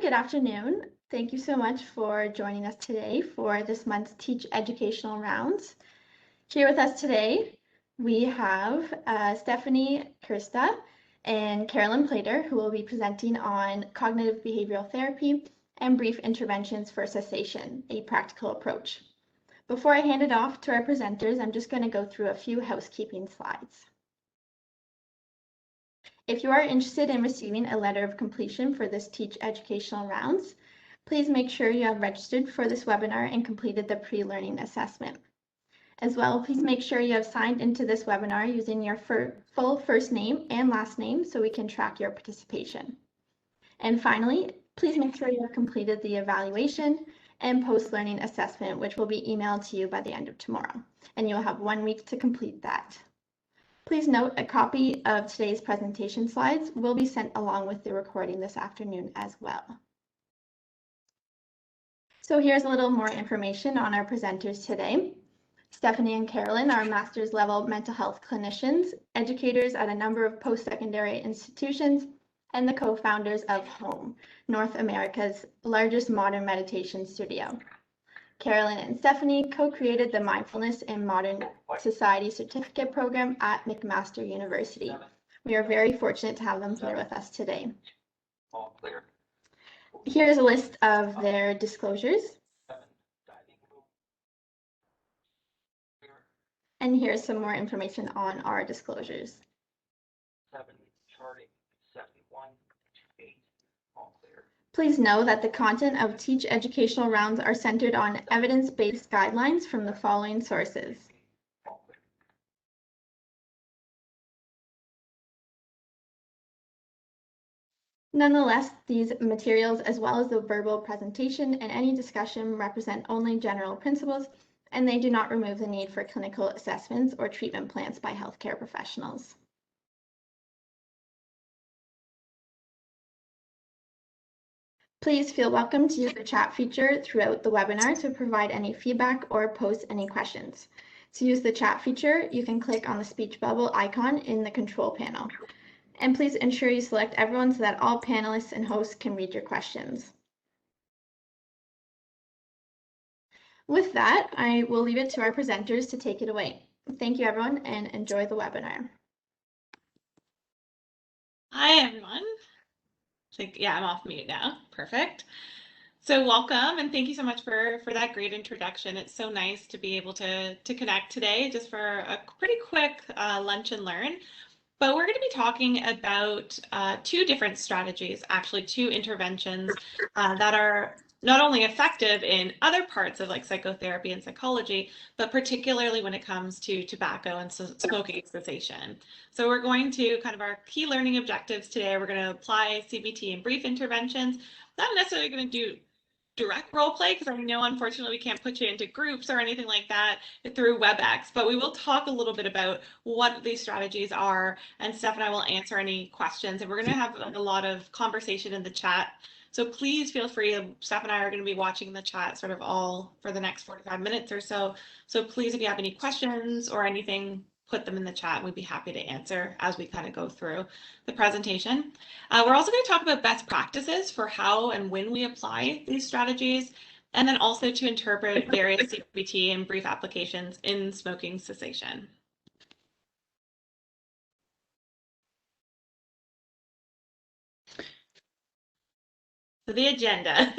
good afternoon. Thank you so much for joining us today for this month's Teach Educational Rounds. Here with us today, we have Stephanie Kersta and Carolyn Plater, who will be presenting on cognitive behavioral therapy and brief interventions for cessation, a practical approach. Before I hand it off to our presenters, I'm just going to go through a few housekeeping slides. If you are interested in receiving a letter of completion for this Teach Educational Rounds, please make sure you have registered for this webinar and completed the pre-learning assessment. As well, please make sure you have signed into this webinar using your full first name and last name so we can track your participation. And finally, please make sure you have completed the evaluation and post-learning assessment, which will be emailed to you by the end of tomorrow, and you'll have 1 week to complete that. Please note a copy of today's presentation slides will be sent along with the recording this afternoon as well. So here's a little more information on our presenters today. Stephanie and Carolyn are master's level mental health clinicians, educators at a number of post-secondary institutions, and the co-founders of Home, North America's largest modern meditation studio. Carolyn and Stephanie co-created the Mindfulness in Modern Society Certificate Program at McMaster University. We are very fortunate to have them here with us today. Here's a list of their disclosures. And here's some more information on our disclosures. Please know that the content of Teach Educational Rounds are centered on evidence-based guidelines from the following sources. Nonetheless, these materials, as well as the verbal presentation and any discussion, represent only general principles, and they do not remove the need for clinical assessments or treatment plans by healthcare professionals. Please feel welcome to use the chat feature throughout the webinar to provide any feedback or post any questions. To use the chat feature, you can click on the speech bubble icon in the control panel. And please ensure you select everyone so that all panelists and hosts can read your questions. With that, I will leave it to our presenters to take it away. Thank you, everyone, and enjoy the webinar. Hi, everyone. Yeah, I'm off mute now. Perfect. So welcome, and thank you so much for that great introduction. It's so nice to be able to connect today just for a pretty quick lunch and learn. But we're going to be talking about two different strategies, actually two interventions that are not only effective in other parts of like psychotherapy and psychology, but particularly when it comes to tobacco and smoking cessation. So we're going to kind of our key learning objectives today. We're going to apply CBT and brief interventions. Not necessarily going to do direct role play because I know unfortunately we can't put you into groups or anything like that through WebEx, but we will talk a little bit about what these strategies are, and Steph and I will answer any questions, and we're going to have a lot of conversation in the chat. So please feel free. Steph and I are going to be watching the chat sort of all for the next 45 minutes or so. So please, if you have any questions or anything, put them in the chat. We'd be happy to answer as we kind of go through the presentation. We're also going to talk about best practices for how and when we apply these strategies, and then also to interpret various CBT and brief applications in smoking cessation. So the agenda.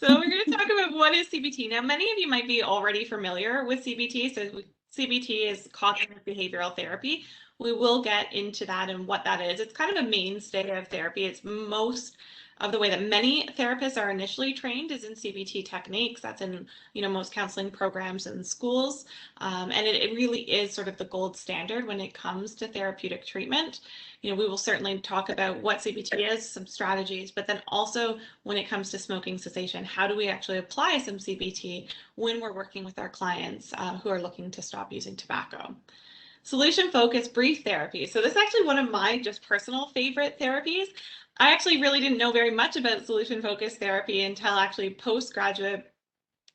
So we're going to talk about what is CBT. Now, many of you might be already familiar with CBT. So CBT is cognitive behavioral therapy. We will get into that and what that is. It's kind of a mainstay of therapy. It's most of the way that many therapists are initially trained is in CBT techniques. That's in most counseling programs in schools, and it really is sort of the gold standard when it comes to therapeutic treatment. We will certainly talk about what CBT is, some strategies, but then also when it comes to smoking cessation, how do we actually apply some CBT when we're working with our clients who are looking to stop using tobacco. Solution-focused brief therapy. So this is actually one of my just personal favorite therapies. I actually really didn't know very much about solution-focused therapy until actually postgraduate.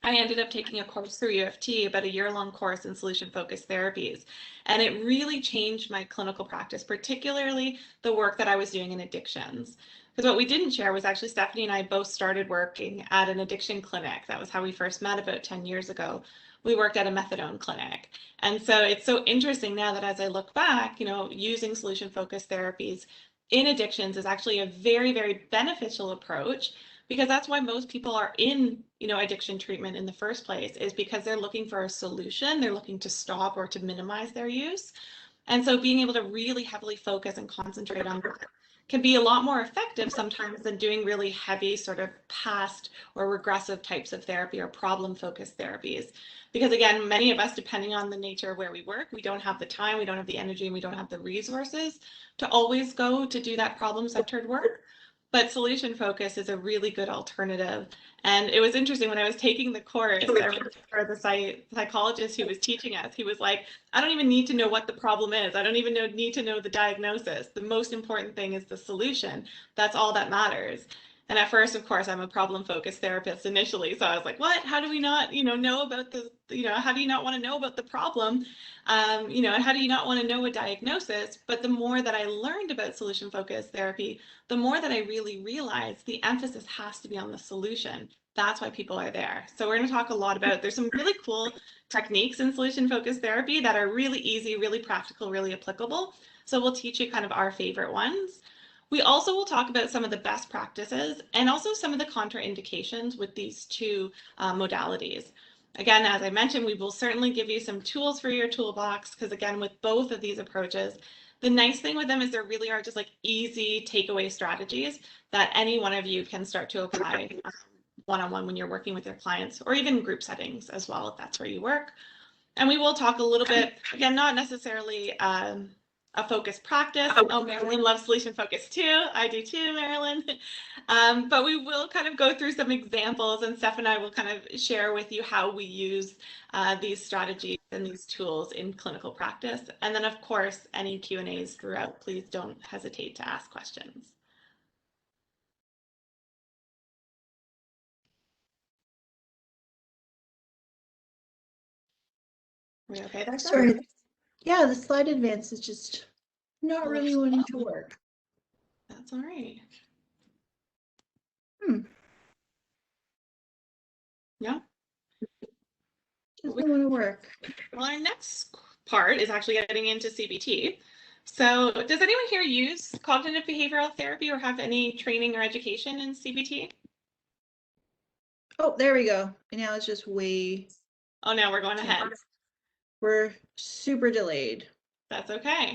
I ended up taking a course through U of T, about a year-long course in solution-focused therapies. And it really changed my clinical practice, particularly the work that I was doing in addictions. Because what we didn't share was actually Stephanie and I both started working at an addiction clinic. That was how we first met about 10 years ago. We worked at a methadone clinic. And so it's so interesting now that as I look back, using solution-focused therapies in addictions is actually a very, very beneficial approach, because that's why most people are in, addiction treatment in the first place, is because they're looking for a solution. They're looking to stop or to minimize their use. And so being able to really heavily focus and concentrate on that can be a lot more effective sometimes than doing really heavy sort of past or regressive types of therapy or problem-focused therapies. Because again, many of us, depending on the nature of where we work, we don't have the time, we don't have the energy, and we don't have the resources to always go to do that problem-centered work. But solution focus is a really good alternative. And it was interesting when I was taking the course, I remember the psychologist who was teaching us, he was like, I don't even need to know what the problem is. I don't even need to know the diagnosis. The most important thing is the solution. That's all that matters. And at first, of course, I'm a problem-focused therapist initially. So I was like, what? How do we not, know about the, how do you not want to know about the problem? And how do you not want to know a diagnosis? But the more that I learned about solution-focused therapy, the more that I really realized the emphasis has to be on the solution. That's why people are there. So we're going to talk a lot about, there's some really cool techniques in solution-focused therapy that are really easy, really practical, really applicable. So we'll teach you kind of our favorite ones. We also will talk about some of the best practices and also some of the contraindications with these two modalities. Again, as I mentioned, we will certainly give you some tools for your toolbox, because again, with both of these approaches, the nice thing with them is there really are just like easy takeaway strategies that any one of you can start to apply one-on-one when you're working with your clients, or even group settings as well, if that's where you work. And we will talk a little bit, again, not necessarily a focused practice. Oh, Marilyn loves solution focus too. I do too, Marilyn. But we will kind of go through some examples, and Steph and I will kind of share with you how we use these strategies and these tools in clinical practice. And then, of course, any Q&As throughout, please don't hesitate to ask questions. Are we okay there? Sorry. Yeah, the slide advance is just not really wanting to work. That's all right. Yeah. Doesn't want to work. Well, our next part is actually getting into CBT. So does anyone here use cognitive behavioral therapy or have any training or education in CBT? Oh, there we go. And now it's just way. Oh, now we're going ahead. We're super delayed. That's okay.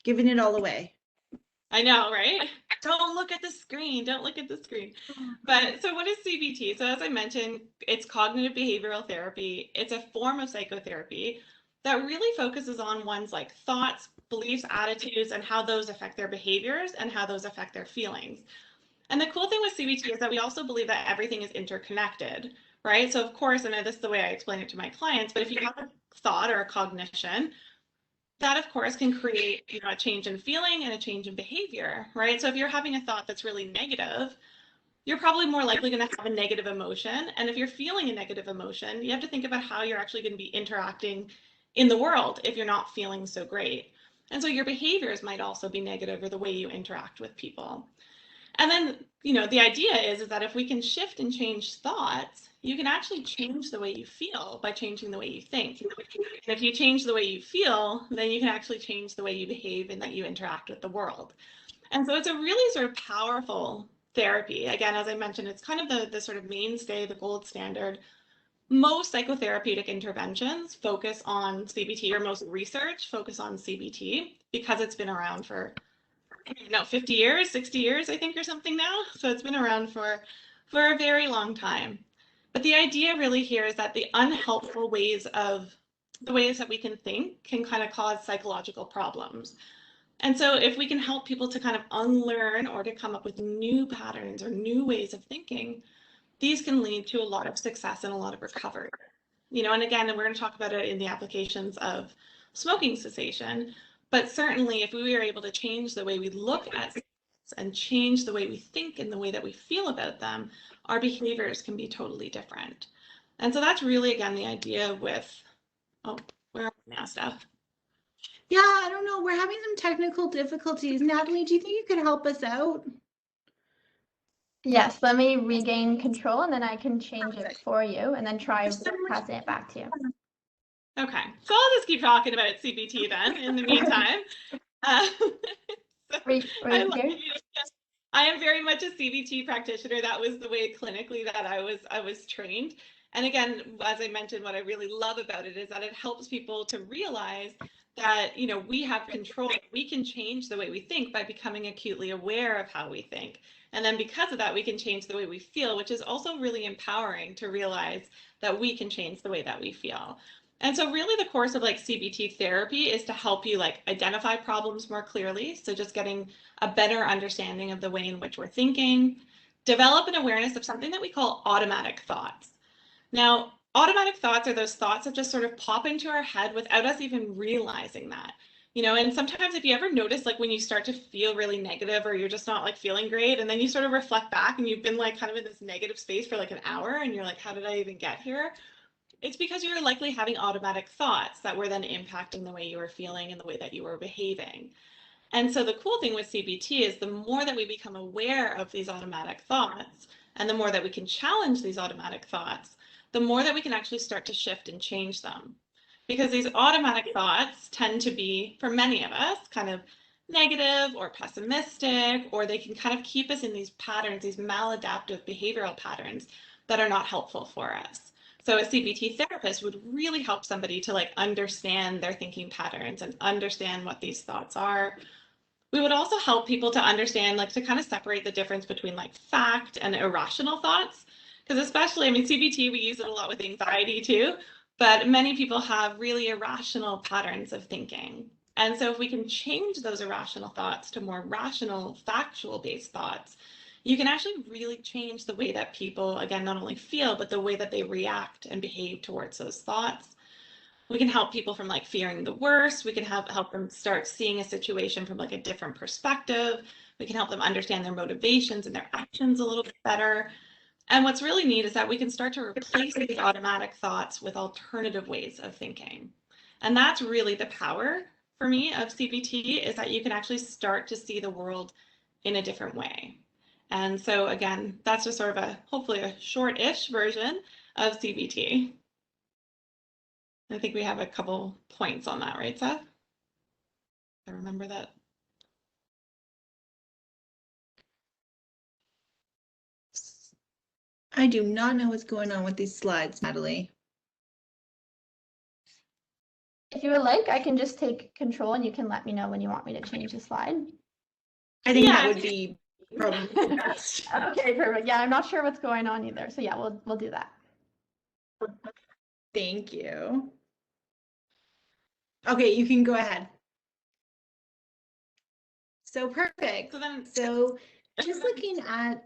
Giving it all away. I know, right? Don't look at the screen. Don't look at the screen. But so what is CBT? So as I mentioned, it's cognitive behavioral therapy. It's a form of psychotherapy that really focuses on one's like thoughts, beliefs, attitudes, and how those affect their behaviors and how those affect their feelings. And the cool thing with CBT is that we also believe that everything is interconnected, right? So of course, and this is the way I explain it to my clients, but if you have a thought or a cognition, that of course can create, a change in feeling and a change in behavior, right? So if you're having a thought that's really negative, you're probably more likely going to have a negative emotion. And if you're feeling a negative emotion, you have to think about how you're actually going to be interacting in the world if you're not feeling so great. And so your behaviors might also be negative, or the way you interact with people. And then, the idea is that if we can shift and change thoughts, you can actually change the way you feel by changing the way you think. And if you change the way you feel, then you can actually change the way you behave and that you interact with the world. And so it's a really sort of powerful therapy. Again, as I mentioned, it's kind of the sort of mainstay, the gold standard. Most psychotherapeutic interventions focus on CBT, or most research focus on CBT, because it's been around for 50 years, 60 years, I think, or something now. So it's been around for a very long time. But the idea really here is that the unhelpful ways that we can think can kind of cause psychological problems. And so if we can help people to kind of unlearn or to come up with new patterns or new ways of thinking, these can lead to a lot of success and a lot of recovery. And again, we're going to talk about it in the applications of smoking cessation. But certainly, if we were able to change the way we look at things and change the way we think and the way that we feel about them, our behaviors can be totally different. And so that's really, again, the idea with, where are we now, Steph? Yeah, I don't know. We're having some technical difficulties. Natalie, do you think you could help us out? Yes, let me regain control and then I can change it for you and then try passing it back to you. Okay, so I'll just keep talking about CBT then in the meantime. So Right here. I am very much a CBT practitioner. That was the way clinically that I was trained. And again, as I mentioned, what I really love about it is that it helps people to realize that, you know, we have control. We can change the way we think by becoming acutely aware of how we think. And then because of that, we can change the way we feel, which is also really empowering to realize that we can change the way that we feel. And so really the course of like CBT therapy is to help you like identify problems more clearly. So just getting a better understanding of the way in which we're thinking, develop an awareness of something that we call automatic thoughts. Now, automatic thoughts are those thoughts that just sort of pop into our head without us even realizing that. You know, and sometimes if you ever notice, like when you start to feel really negative or you're just not like feeling great, and then you sort of reflect back and you've been like kind of in this negative space for like an hour and you're like, how did I even get here? It's because you're likely having automatic thoughts that were then impacting the way you were feeling and the way that you were behaving. And so the cool thing with CBT is the more that we become aware of these automatic thoughts and the more that we can challenge these automatic thoughts, the more that we can actually start to shift and change them. Because these automatic thoughts tend to be, for many of us, kind of negative or pessimistic, or they can kind of keep us in these patterns, these maladaptive behavioral patterns that are not helpful for us. So a CBT therapist would really help somebody to like understand their thinking patterns and understand what these thoughts are. We would also help people to understand, like to kind of separate the difference between like fact and irrational thoughts. Because especially, I mean, CBT, we use it a lot with anxiety too, but many people have really irrational patterns of thinking. And so if we can change those irrational thoughts to more rational, factual-based thoughts, you can actually really change the way that people, again, not only feel, but the way that they react and behave towards those thoughts. We can help people from like fearing the worst. We can help them start seeing a situation from like a different perspective. We can help them understand their motivations and their actions a little bit better. And what's really neat is that we can start to replace these automatic thoughts with alternative ways of thinking. And that's really the power for me of CBT, is that you can actually start to see the world in a different way. And so again, that's just sort of a hopefully a short-ish version of CBT. I think we have a couple points on that, right, Seth? I remember that. I do not know what's going on with these slides, Natalie. If you would like, I can just take control and you can let me know when you want me to change the slide. I think that would be probably best. Okay, perfect. Yeah, I'm not sure what's going on either. So yeah, we'll do that. Thank you. Okay, you can go ahead. So perfect. So just looking at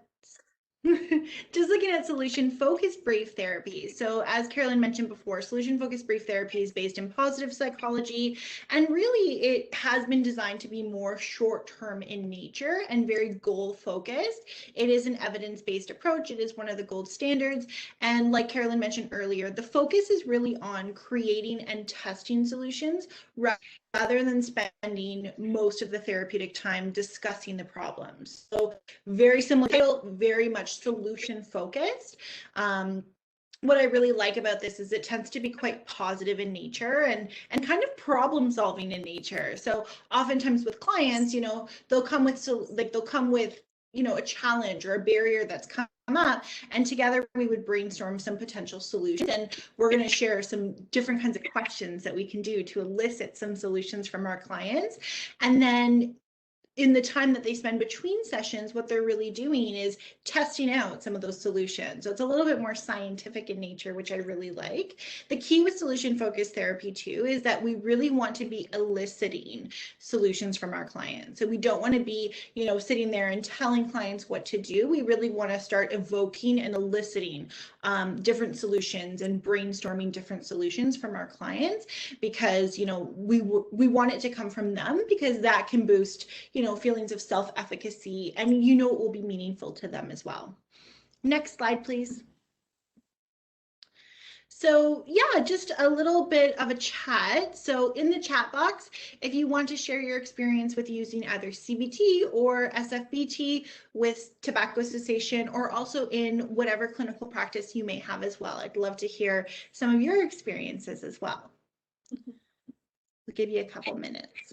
solution-focused brief therapy. So as Carolyn mentioned before, solution-focused brief therapy is based in positive psychology, and really it has been designed to be more short-term in nature and very goal-focused. It is an evidence-based approach. It is one of the gold standards. And like Carolyn mentioned earlier, the focus is really on creating and testing solutions rather than spending most of the therapeutic time discussing the problems. So very similar title, very much solution focused. What I really like about this is it tends to be quite positive in nature and kind of problem solving in nature. So oftentimes with clients, you know, they'll come with you know, a challenge or a barrier that's come up, and together we would brainstorm some potential solutions, and we're going to share some different kinds of questions that we can do to elicit some solutions from our clients. And then in the time that they spend between sessions, what they're really doing is testing out some of those solutions. So it's a little bit more scientific in nature, which I really like. The key with solution-focused therapy too is that we really want to be eliciting solutions from our clients. So we don't want to be, you know, sitting there and telling clients what to do. We really want to start evoking and eliciting different solutions and brainstorming different solutions from our clients, because, you know, we want it to come from them, because that can boost, you know, feelings of self-efficacy, and you know it will be meaningful to them as well. Next slide, please. So yeah, just a little bit of a chat. So in the chat box, if you want to share your experience with using either CBT or SFBT with tobacco cessation, or also in whatever clinical practice you may have as well, I'd love to hear some of your experiences as well. We'll give you a couple minutes.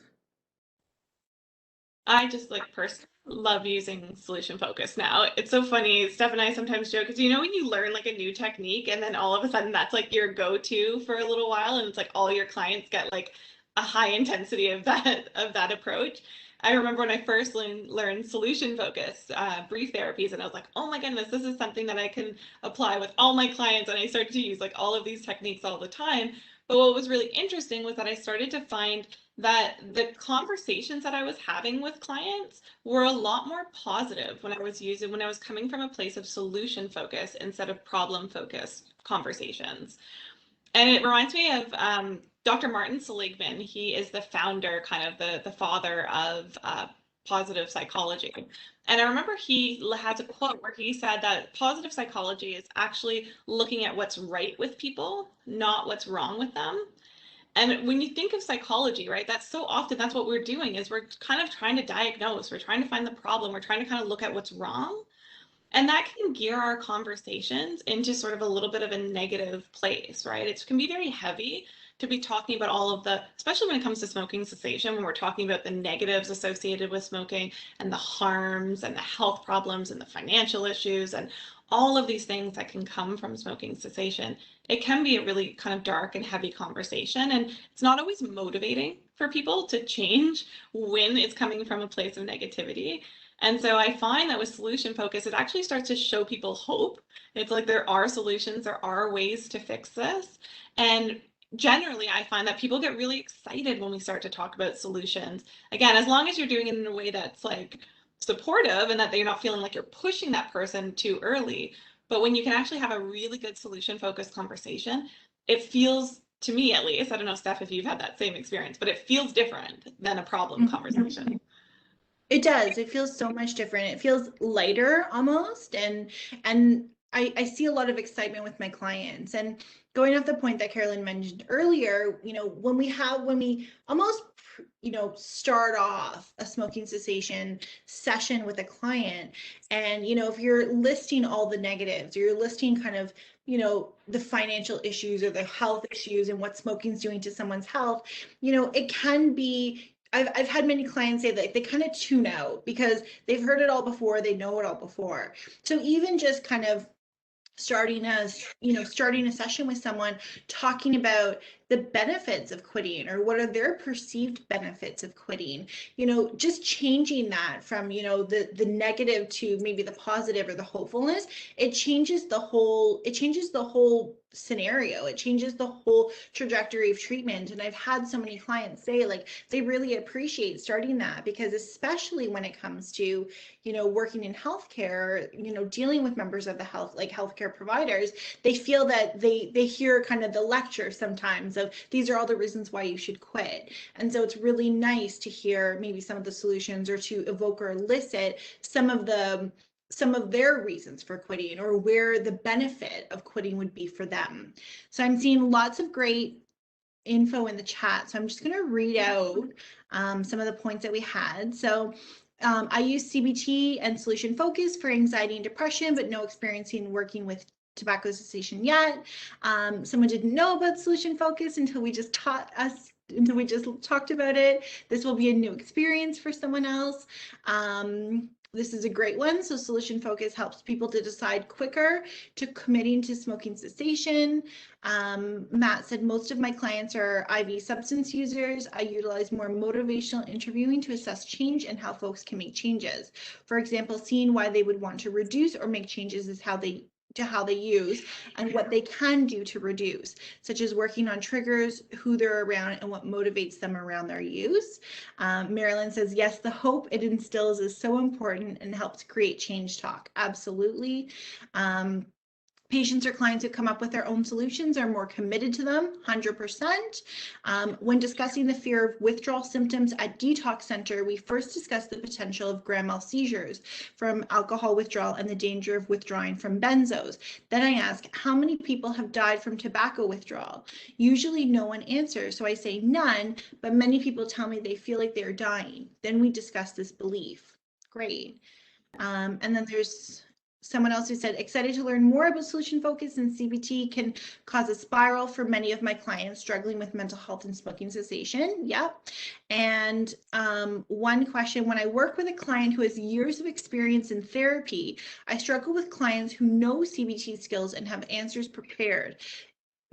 I just like personally love using solution focus now. It's so funny. Steph and I sometimes joke because when you learn like a new technique and then all of a sudden that's like your go-to for a little while, and it's like all your clients get like a high intensity of that approach. I remember when I first learned solution focus brief therapies, and I was like, oh my goodness, this is something that I can apply with all my clients, and I started to use like all of these techniques all the time. But what was really interesting was that I started to find that the conversations that I was having with clients were a lot more positive when I was coming from a place of solution focus instead of problem focused conversations. And it reminds me of Dr. Martin Seligman. He is the founder, kind of the father of positive psychology. And I remember he has a quote where he said that positive psychology is actually looking at what's right with people, not what's wrong with them. And when you think of psychology, right, that's what we're doing is we're kind of trying to diagnose, we're trying to find the problem, we're trying to kind of look at what's wrong. And that can gear our conversations into sort of a little bit of a negative place, right? It can be very heavy to be talking about all of especially when it comes to smoking cessation, when we're talking about the negatives associated with smoking and the harms and the health problems and the financial issues and all of these things that can come from smoking cessation. It can be a really kind of dark and heavy conversation, and it's not always motivating for people to change when it's coming from a place of negativity. And so I find that with solution focus, it actually starts to show people hope. It's like there are solutions, there are ways to fix this. And generally, I find that people get really excited when we start to talk about solutions. Again, as long as you're doing it in a way that's like supportive and that you're not feeling like you're pushing that person too early. But when you can actually have a really good solution focused conversation, it feels, to me at least, I don't know, Steph, if you've had that same experience, but it feels different than a problem conversation. It does. It feels so much different. It feels lighter almost. And I see a lot of excitement with my clients. And going off the point that Carolyn mentioned earlier, when we almost, start off a smoking cessation session with a client, and, if you're listing all the negatives, or you're listing kind of, the financial issues or the health issues and what smoking's doing to someone's health, it can be, I've had many clients say that they kind of tune out because they've heard it all before, they know it all before. So even just kind of starting a session with someone, talking about the benefits of quitting, or what are their perceived benefits of quitting, just changing that from, the negative to maybe the positive or the hopefulness, it changes the whole scenario. It changes the whole trajectory of treatment. And I've had so many clients say like they really appreciate starting that, because especially when it comes to, working in healthcare, dealing with members of the healthcare providers, they feel that they hear kind of the lecture sometimes of these are all the reasons why you should quit. And so it's really nice to hear maybe some of the solutions, or to evoke or elicit some of their reasons for quitting, or where the benefit of quitting would be for them. So I'm seeing lots of great info in the chat. So I'm just going to read out some of the points that we had. So I use CBT and solution focus for anxiety and depression, but no experience in working with tobacco cessation yet. Someone didn't know about solution focus until we just talked about it. This will be a new experience for someone else. This is a great one. So solution focus helps people to decide quicker to committing to smoking cessation. Matt said, most of my clients are IV substance users. I utilize more motivational interviewing to assess change and how folks can make changes. For example, seeing why they would want to reduce or make changes is how they use and what they can do to reduce, such as working on triggers, who they're around, and what motivates them around their use. Marilyn says, yes, the hope it instills is so important and helps create change talk. Absolutely. Patients or clients who come up with their own solutions are more committed to them, 100%. When discussing the fear of withdrawal symptoms at Detox Center, we first discussed the potential of grand mal seizures from alcohol withdrawal and the danger of withdrawing from benzos. Then I ask, how many people have died from tobacco withdrawal? Usually no one answers, so I say none, but many people tell me they feel like they're dying. Then we discuss this belief. Great. And then there's someone else who said, excited to learn more about solution focus and CBT can cause a spiral for many of my clients struggling with mental health and smoking cessation. Yep. And one question, when I work with a client who has years of experience in therapy, I struggle with clients who know CBT skills and have answers prepared.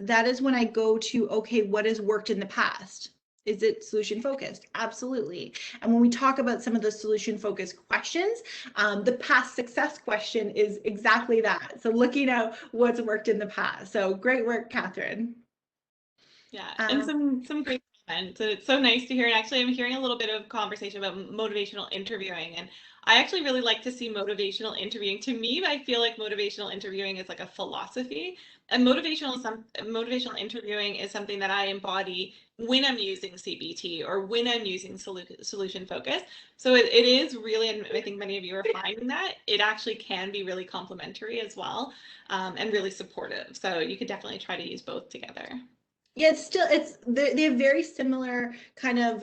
That is when I go to, okay, what has worked in the past? Is it solution focused? Absolutely. And when we talk about some of the solution focused questions, the past success question is exactly that. So looking at what's worked in the past. So great work, Catherine. Yeah, and some great comments. It's so nice to hear. And actually, I'm hearing a little bit of conversation about motivational interviewing. And I actually really like to see motivational interviewing. To me, I feel like motivational interviewing is like a philosophy. And motivational interviewing is something that I embody when I'm using CBT or when I'm using solution focus. So it is really, and I think many of you are finding that, it actually can be really complementary as well, and really supportive. So you could definitely try to use both together. Yeah, they have very similar kind of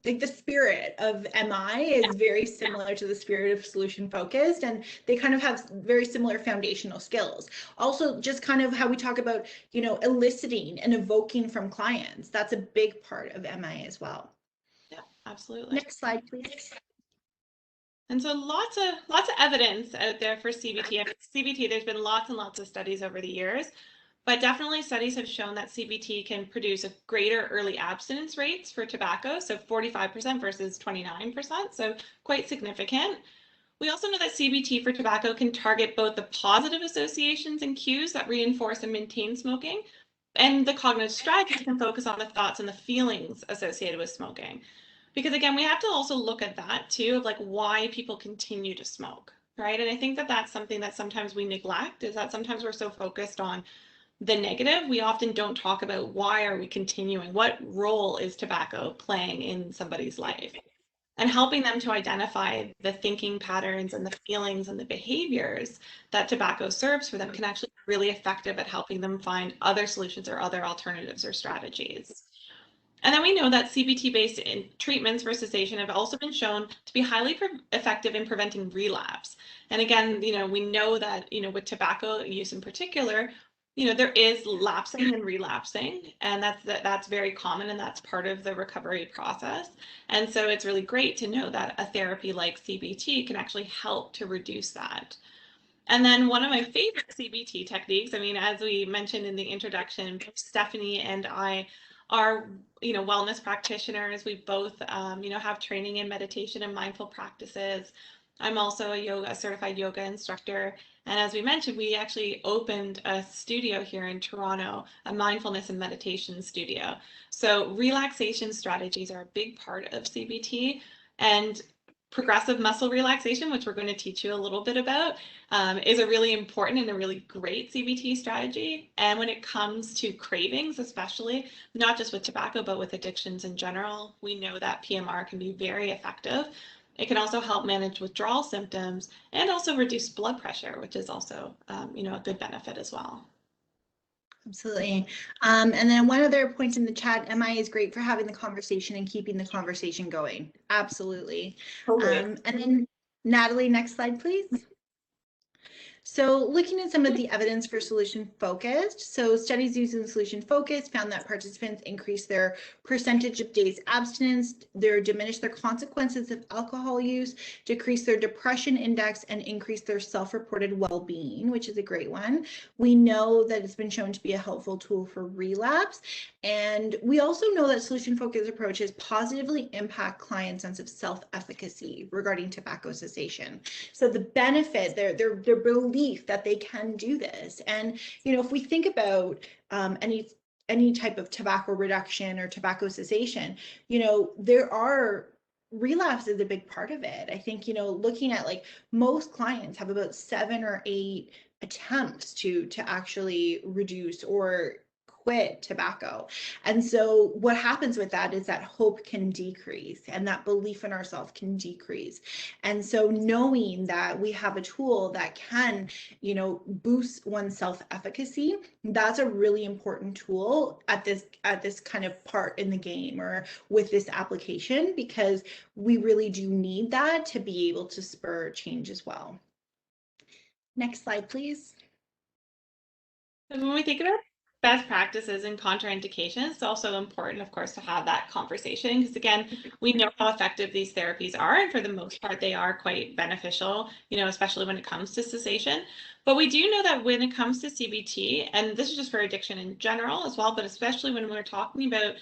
like the spirit of MI is very similar to the spirit of solution focused, and they kind of have very similar foundational skills. Also, just kind of how we talk about, you know, eliciting and evoking from clients. That's a big part of MI as well. Yeah, absolutely. Next slide, please. And so lots of evidence out there for CBT. I mean, CBT, there's been lots and lots of studies over the years. But definitely studies have shown that CBT can produce a greater early abstinence rates for tobacco, so 45% versus 29%, so quite significant. We also know that CBT for tobacco can target both the positive associations and cues that reinforce and maintain smoking, and the cognitive strategies can focus on the thoughts and the feelings associated with smoking. Because again, we have to also look at that too, of like why people continue to smoke, right? And I think that that's something that sometimes we neglect, is that sometimes we're so focused on the negative, we often don't talk about why are we continuing? What role is tobacco playing in somebody's life? And helping them to identify the thinking patterns and the feelings and the behaviors that tobacco serves for them can actually be really effective at helping them find other solutions or other alternatives or strategies. And then we know that CBT-based treatments for cessation have also been shown to be highly effective in preventing relapse. And again, you know, we know that, you know, with tobacco use in particular, you know, there is lapsing and relapsing, and that's very common, and that's part of the recovery process. And so it's really great to know that a therapy like CBT can actually help to reduce that. And then one of my favorite CBT techniques, I mean, as we mentioned in the introduction, Stephanie and I are, you know, wellness practitioners. We both, you know, have training in meditation and mindful practices. I'm also a certified yoga instructor. And as we mentioned, we actually opened a studio here in Toronto, a mindfulness and meditation studio. So relaxation strategies are a big part of CBT, and progressive muscle relaxation, which we're going to teach you a little bit about, is a really important and a really great CBT strategy. And when it comes to cravings, especially, not just with tobacco, but with addictions in general, we know that PMR can be very effective. It can also help manage withdrawal symptoms and also reduce blood pressure, which is also, you know, a good benefit as well. Absolutely. And then one other point in the chat, MI is great for having the conversation and keeping the conversation going. Absolutely. Totally. And then Natalie, next slide, please. So looking at some of the evidence for solution focused, so studies using solution focused found that participants increased their percentage of days abstinence, diminished their consequences of alcohol use, decreased their depression index, and increased their self-reported well-being, which is a great one. We know that it's been shown to be a helpful tool for relapse. And we also know that solution focused approaches positively impact clients' sense of self-efficacy regarding tobacco cessation. So the benefit, their belief that they can do this. And, you know, if we think about any type of tobacco reduction or tobacco cessation, you know, there are relapse is a big part of it. I think, you know, looking at like most clients have about 7 or 8 attempts to actually reduce or quit tobacco. And so what happens with that is that hope can decrease and that belief in ourselves can decrease. And so knowing that we have a tool that can, you know, boost one's self-efficacy, that's a really important tool at this kind of part in the game or with this application, because we really do need that to be able to spur change as well. Next slide, please. And when we think about best practices and contraindications, it's also important, of course, to have that conversation, because again, we know how effective these therapies are, and for the most part, they are quite beneficial, you know, especially when it comes to cessation. But we do know that when it comes to CBT, and this is just for addiction in general as well, but especially when we're talking about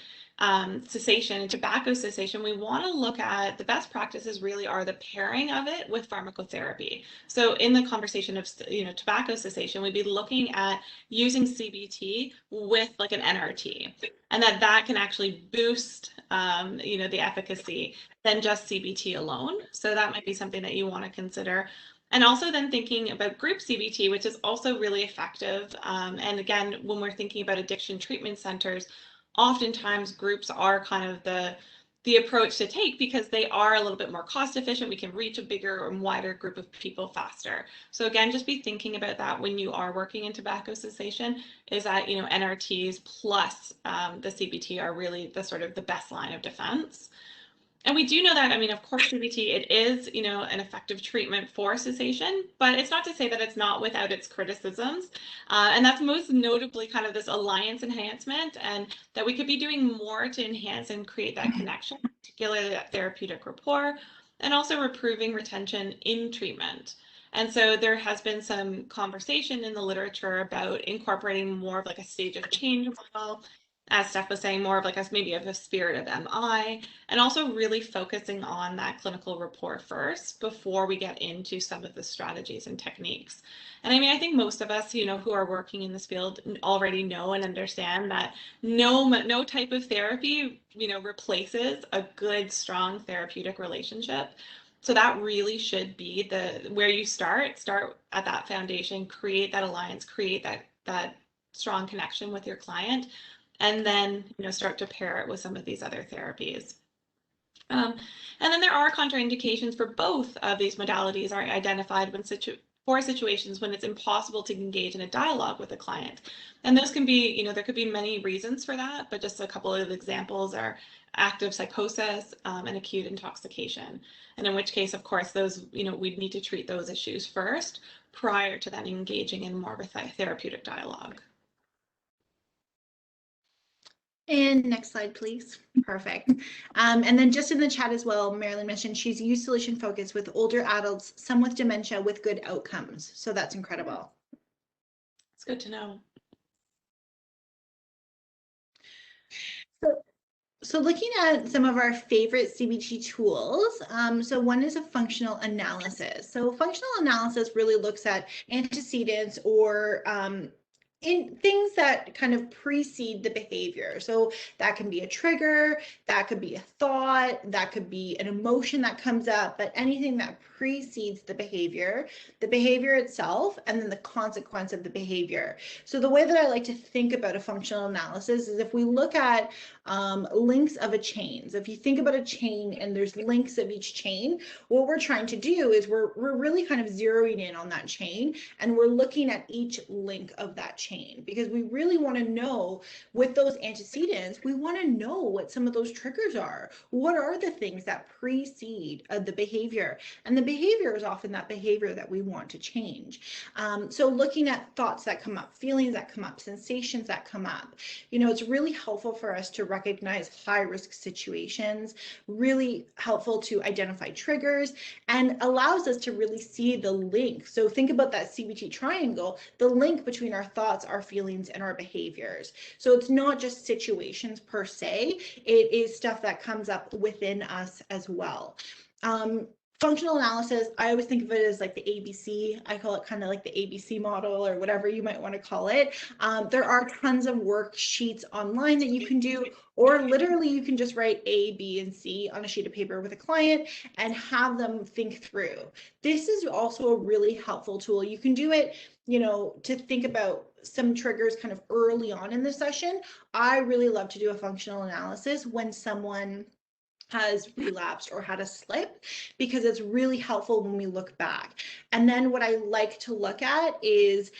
cessation and tobacco cessation, we want to look at the best practices really are the pairing of it with pharmacotherapy. So in the conversation of, you know, tobacco cessation, we'd be looking at using CBT with like an NRT, and that can actually boost, you know, the efficacy than just CBT alone. So that might be something that you want to consider. And also then thinking about group CBT, which is also really effective. And again, when we're thinking about addiction treatment centers, oftentimes groups are kind of the approach to take because they are a little bit more cost efficient. We can reach a bigger and wider group of people faster. So again, just be thinking about that when you are working in tobacco cessation, is that, you know, NRTs plus the CBT are really the sort of the best line of defense. And we do know that, I mean, of course, CBT, it is, you know, an effective treatment for cessation, but it's not to say that it's not without its criticisms. And that's most notably kind of this alliance enhancement, and that we could be doing more to enhance and create that connection, particularly that therapeutic rapport, and also improving retention in treatment. And so there has been some conversation in the literature about incorporating more of like a stage of change model, as Steph was saying, more of like maybe of a spirit of MI, and also really focusing on that clinical rapport first before we get into some of the strategies and techniques. And I mean, I think most of us, you know, who are working in this field already know and understand that no type of therapy, you know, replaces a good, strong therapeutic relationship. So that really should be where you start at that foundation, create that alliance, create that strong connection with your client, and then, you know, start to pair it with some of these other therapies. And then there are contraindications for both of these modalities are identified for situations when it's impossible to engage in a dialogue with a client. And those can be, you know, there could be many reasons for that, but just a couple of examples are active psychosis and acute intoxication. And in which case, of course, those, you know, we'd need to treat those issues first prior to then engaging in more of a therapeutic dialogue. And next slide, please. Perfect. And then just in the chat as well, Marilyn mentioned she's used solution focus with older adults, some with dementia, with good outcomes. So that's incredible. It's good to know. So looking at some of our favorite CBT tools, so one is a functional analysis. So functional analysis really looks at antecedents or in things that kind of precede the behavior. So that can be a trigger, that could be a thought, that could be an emotion that comes up, but anything that precedes the behavior itself, and then the consequence of the behavior. So the way that I like to think about a functional analysis is if we look at links of a chain. So if you think about a chain and there's links of each chain, what we're trying to do is we're really kind of zeroing in on that chain, and we're looking at each link of that chain, because we really want to know with those antecedents, we want to know what some of those triggers are. What are the things that precede the behavior? And the behavior is often that behavior that we want to change. So looking at thoughts that come up, feelings that come up, sensations that come up, you know, it's really helpful for us to recognize high-risk situations, really helpful to identify triggers, and allows us to really see the link. So think about that CBT triangle, the link between our thoughts, our feelings, and our behaviors. So it's not just situations per se, it is stuff that comes up within us as well. Functional analysis, I always think of it as like the ABC. I call it kind of like the ABC model or whatever you might want to call it. There are tons of worksheets online that you can do, or literally you can just write A, B, and C on a sheet of paper with a client and have them think through. This is also a really helpful tool. You can do it, to think about some triggers kind of early on in the session. I really love to do a functional analysis when someone has relapsed or had a slip, because it's really helpful when we look back. And then what I like to look at is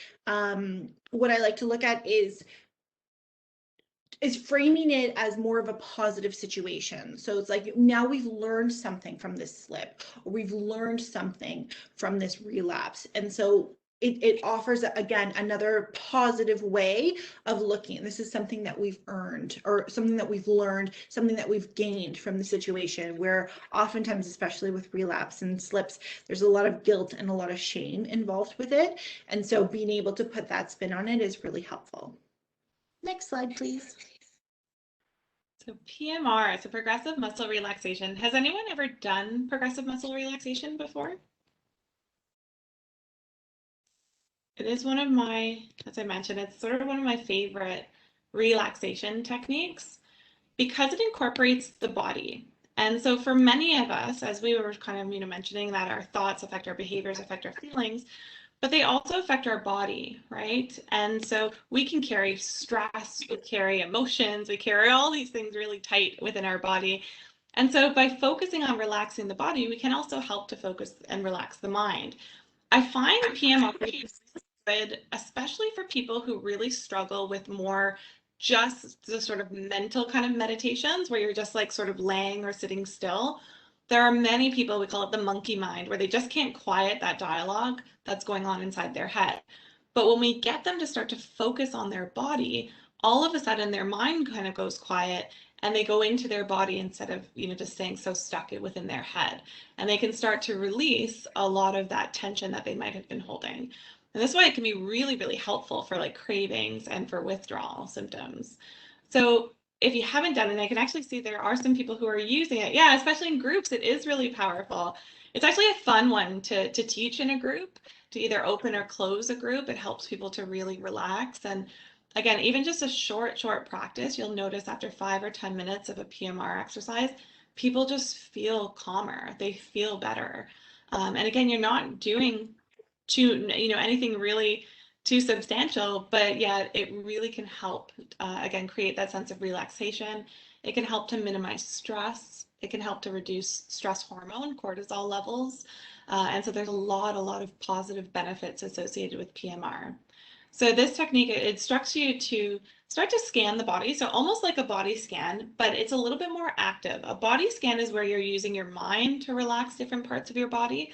framing it as more of a positive situation. So it's like, now we've learned something from this slip, or we've learned something from this relapse. And so it offers, again, another positive way of looking. This is something that we've earned, or something that we've learned, something that we've gained from the situation, where oftentimes, especially with relapse and slips, there's a lot of guilt and a lot of shame involved with it. And so being able to put that spin on it is really helpful. Next slide, please. So PMR, so progressive muscle relaxation. Has anyone ever done progressive muscle relaxation before? It is one of my, as I mentioned, it's sort of one of my favorite relaxation techniques because it incorporates the body. And so for many of us, as we were kind of, mentioning that our thoughts affect our behaviors, affect our feelings, but they also affect our body, right? And so we can carry stress, we carry emotions, we carry all these things really tight within our body. And so by focusing on relaxing the body, we can also help to focus and relax the mind. I find PMR good, especially for people who really struggle with more just the sort of mental kind of meditations where you're just like sort of laying or sitting still. There are many people, we call it the monkey mind, where they just can't quiet that dialogue that's going on inside their head. But when we get them to start to focus on their body, all of a sudden their mind kind of goes quiet and they go into their body instead of, just staying so stuck within their head. And they can start to release a lot of that tension that they might have been holding. And this is why it can be really, really helpful for like cravings and for withdrawal symptoms. So if you haven't done it, I can actually see there are some people who are using it. Yeah, especially in groups, it is really powerful. It's actually a fun one to teach in a group, to either open or close a group. It helps people to really relax. And again, even just a short practice, you'll notice after 5 or 10 minutes of a PMR exercise, people just feel calmer. They feel better. And again, you're not doing anything really too substantial, but yet it really can help, again, create that sense of relaxation. It can help to minimize stress. It can help to reduce stress hormone, cortisol levels. And so there's a lot of positive benefits associated with PMR. So this technique, it instructs you to start to scan the body. So almost like a body scan, but it's a little bit more active. A body scan is where you're using your mind to relax different parts of your body.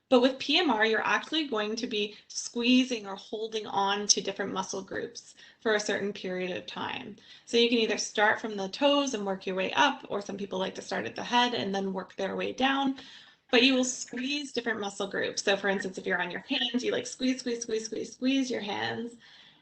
But with PMR, you're actually going to be squeezing or holding on to different muscle groups for a certain period of time. So you can either start from the toes and work your way up, or some people like to start at the head and then work their way down. But you will squeeze different muscle groups. So for instance, if you're on your hands, you like squeeze your hands,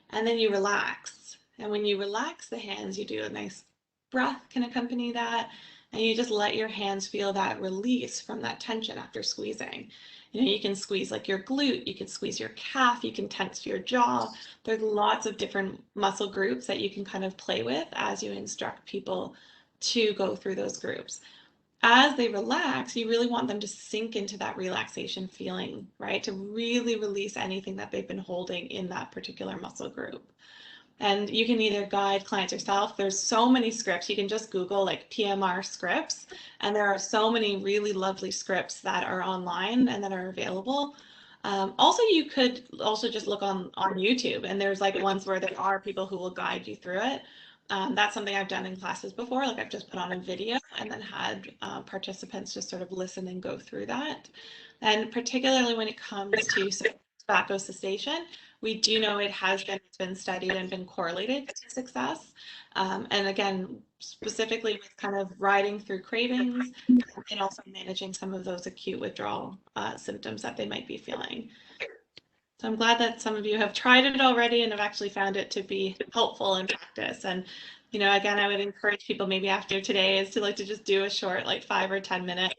and then you relax. And when you relax the hands, you do a nice breath can accompany that. And you just let your hands feel that release from that tension after squeezing. You can squeeze like your glute, you can squeeze your calf, you can tense your jaw. There's lots of different muscle groups that you can kind of play with as you instruct people to go through those groups. As they relax, you really want them to sink into that relaxation feeling, right? To really release anything that they've been holding in that particular muscle group. And you can either guide clients yourself. There's so many scripts. You can just Google like PMR scripts, and there are so many really lovely scripts that are online and that are available. Also, you could also just look on YouTube, and there's like ones where there are people who will guide you through it. That's something I've done in classes before. Like I've just put on a video and then had participants just sort of listen and go through that. And particularly when it comes to tobacco cessation, we do know it's been studied and been correlated to success. And again, specifically with kind of riding through cravings and also managing some of those acute withdrawal symptoms that they might be feeling. So I'm glad that some of you have tried it already and have actually found it to be helpful in practice. And, again, I would encourage people maybe after today is to just do a short, like 5 or 10 minute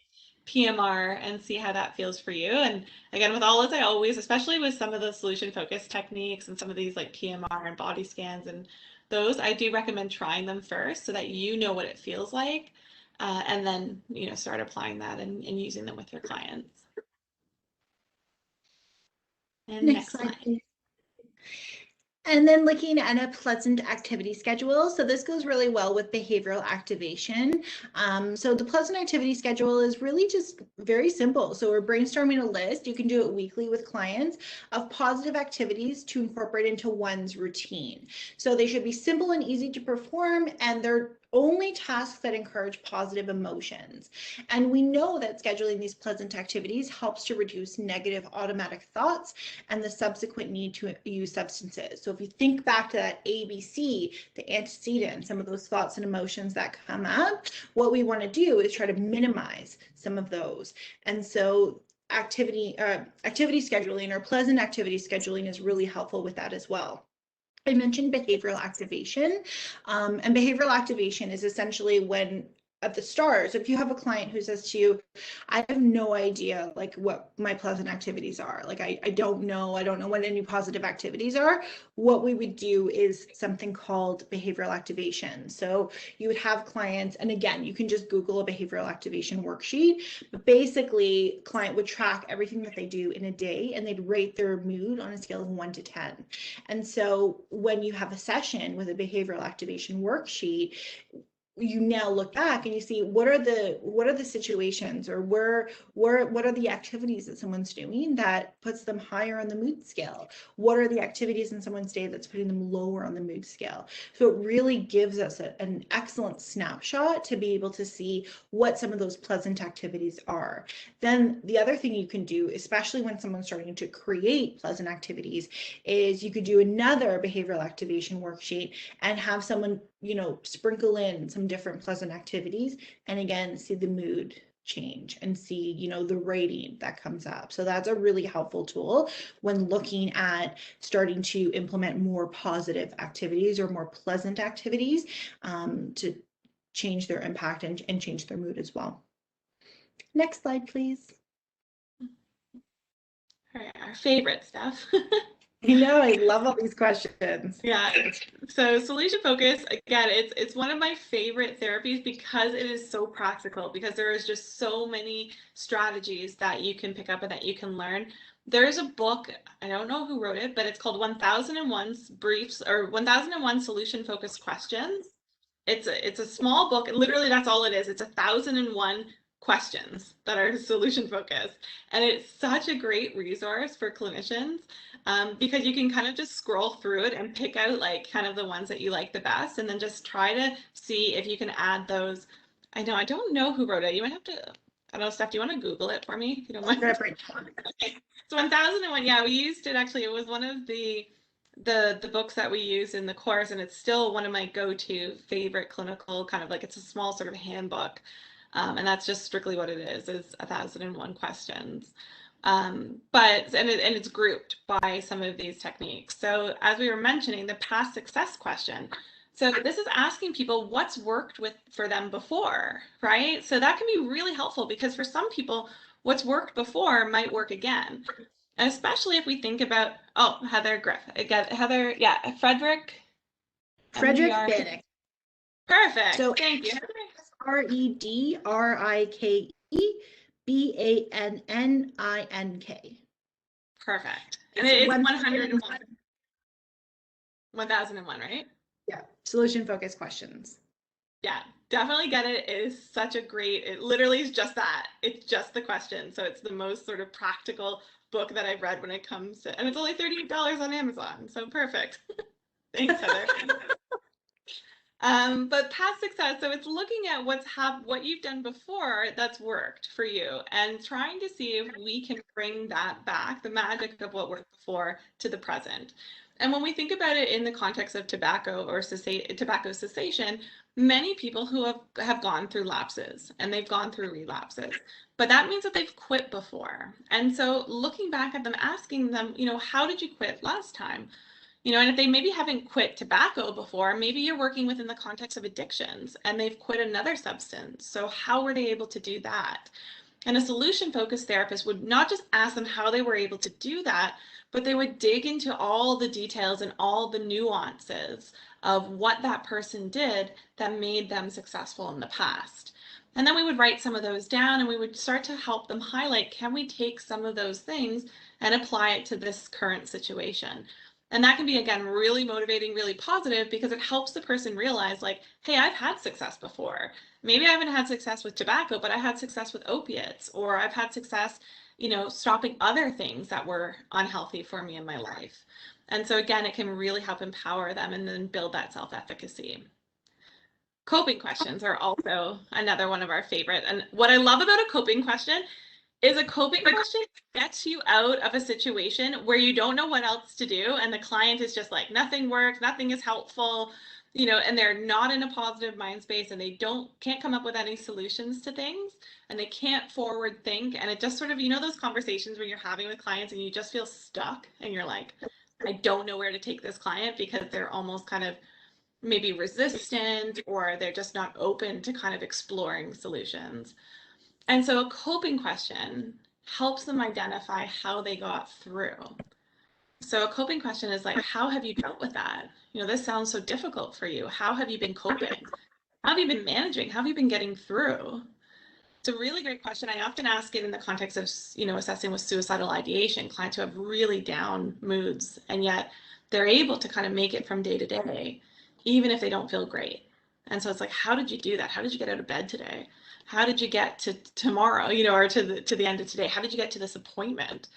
PMR and see how that feels for you. And again, with all, as I always, especially with some of the solution focused techniques and some of these like PMR and body scans and those, I do recommend trying them first so that you know what it feels like. And then, start applying that and using them with your clients. And next slide. Please. And then looking at a pleasant activity schedule. So this goes really well with behavioral activation. So the pleasant activity schedule is really just very simple. So we're brainstorming a list. You can do it weekly with clients of positive activities to incorporate into one's routine. So they should be simple and easy to perform, and they're only tasks that encourage positive emotions. And we know that scheduling these pleasant activities helps to reduce negative automatic thoughts and the subsequent need to use substances. So if you think back to that ABC, the antecedent, some of those thoughts and emotions that come up, what we want to do is try to minimize some of those. And so activity scheduling or pleasant activity scheduling is really helpful with that as well. I mentioned behavioral activation, and behavioral activation is essentially when at the start, so if you have a client who says to you, I have no idea like what my pleasant activities are, like I don't know what any positive activities are, what we would do is something called behavioral activation. So you would have clients, and again, you can just Google a behavioral activation worksheet, but basically client would track everything that they do in a day and they'd rate their mood on a scale of 1 to 10. And so when you have a session with a behavioral activation worksheet, you now look back and you see what are the situations, or what are the activities that someone's doing that puts them higher on the mood scale? What are the activities in someone's day that's putting them lower on the mood scale? So it really gives us an excellent snapshot to be able to see what some of those pleasant activities are. Then the other thing you can do, especially when someone's starting to create pleasant activities, is you could do another behavioral activation worksheet and have someone sprinkle in some different pleasant activities, and again see the mood change and see the rating that comes up. So that's a really helpful tool when looking at starting to implement more positive activities or more pleasant activities to change their impact and change their mood as well. Next slide, please. Our favorite stuff. I know, I love all these questions. Yeah, so solution focus, again, it's one of my favorite therapies because it is so practical, because there is just so many strategies that you can pick up and that you can learn. There's a book, I don't know who wrote it, but it's called 1001 Briefs, or 1001 Solution Focused Questions. It's a small book, literally that's all it is. It's 1001 questions that are solution focused, and it's such a great resource for clinicians. Because you can kind of just scroll through it and pick out like kind of the ones that you like the best, and then just try to see if you can add those. I don't know who wrote it. You might have to, I don't know, Steph, do you want to Google it for me if you don't mind? Okay. So 1001, yeah, we used it actually. It was one of the books that we use in the course, and it's still one of my go-to favorite clinical kind of like, it's a small sort of handbook. And that's just strictly what it is 1001 questions. But it's grouped by some of these techniques. So as we were mentioning, the past success question. So this is asking people what's worked for them before, right? So that can be really helpful, because for some people, what's worked before might work again. And especially if we think about, Heather Griff, again, Heather, yeah, Frederick Bannick. Perfect. So thank you. REDRIKE Perfect. And it's 101. 1001, right? Yeah, solution focused questions. Yeah, definitely get it. It is such a great, it literally is just that. It's just the question. So it's the most sort of practical book that I've read when it comes to, and it's only $38 on Amazon. So perfect. Thanks, Heather. But past success, so it's looking at what you've done before that's worked for you, and trying to see if we can bring that back, the magic of what worked before, to the present. And when we think about it in the context of tobacco or tobacco cessation, many people who have gone through lapses and they've gone through relapses, but that means that they've quit before. And so looking back at them, asking them, how did you quit last time? And if they maybe haven't quit tobacco before, maybe you're working within the context of addictions and they've quit another substance. So how were they able to do that? And a solution-focused therapist would not just ask them how they were able to do that, but they would dig into all the details and all the nuances of what that person did that made them successful in the past. And then we would write some of those down and we would start to help them highlight, can we take some of those things and apply it to this current situation? And that can be, again, really motivating, really positive, because it helps the person realize, like, hey, I've had success before. Maybe I haven't had success with tobacco, but I had success with opiates, or I've had success, stopping other things that were unhealthy for me in my life. And so again, it can really help empower them and then build that self-efficacy. Coping questions are also another one of our favorite. And what I love about a coping question is a coping question gets you out of a situation where you don't know what else to do, and the client is just like, nothing works, nothing is helpful, and they're not in a positive mind space, and they can't come up with any solutions to things, and they can't forward think, and it just sort of, those conversations where you're having with clients and you just feel stuck and you're like, I don't know where to take this client, because they're almost kind of maybe resistant, or they're just not open to kind of exploring solutions. And so a coping question helps them identify how they got through. So a coping question is like, how have you dealt with that? This sounds so difficult for you. How have you been coping? How have you been managing? How have you been getting through? It's a really great question. I often ask it in the context of, assessing with suicidal ideation, clients who have really down moods, and yet they're able to kind of make it from day to day, even if they don't feel great. And so it's like, how did you do that? How did you get out of bed today? How did you get to tomorrow, or to the end of today? How did you get to this appointment,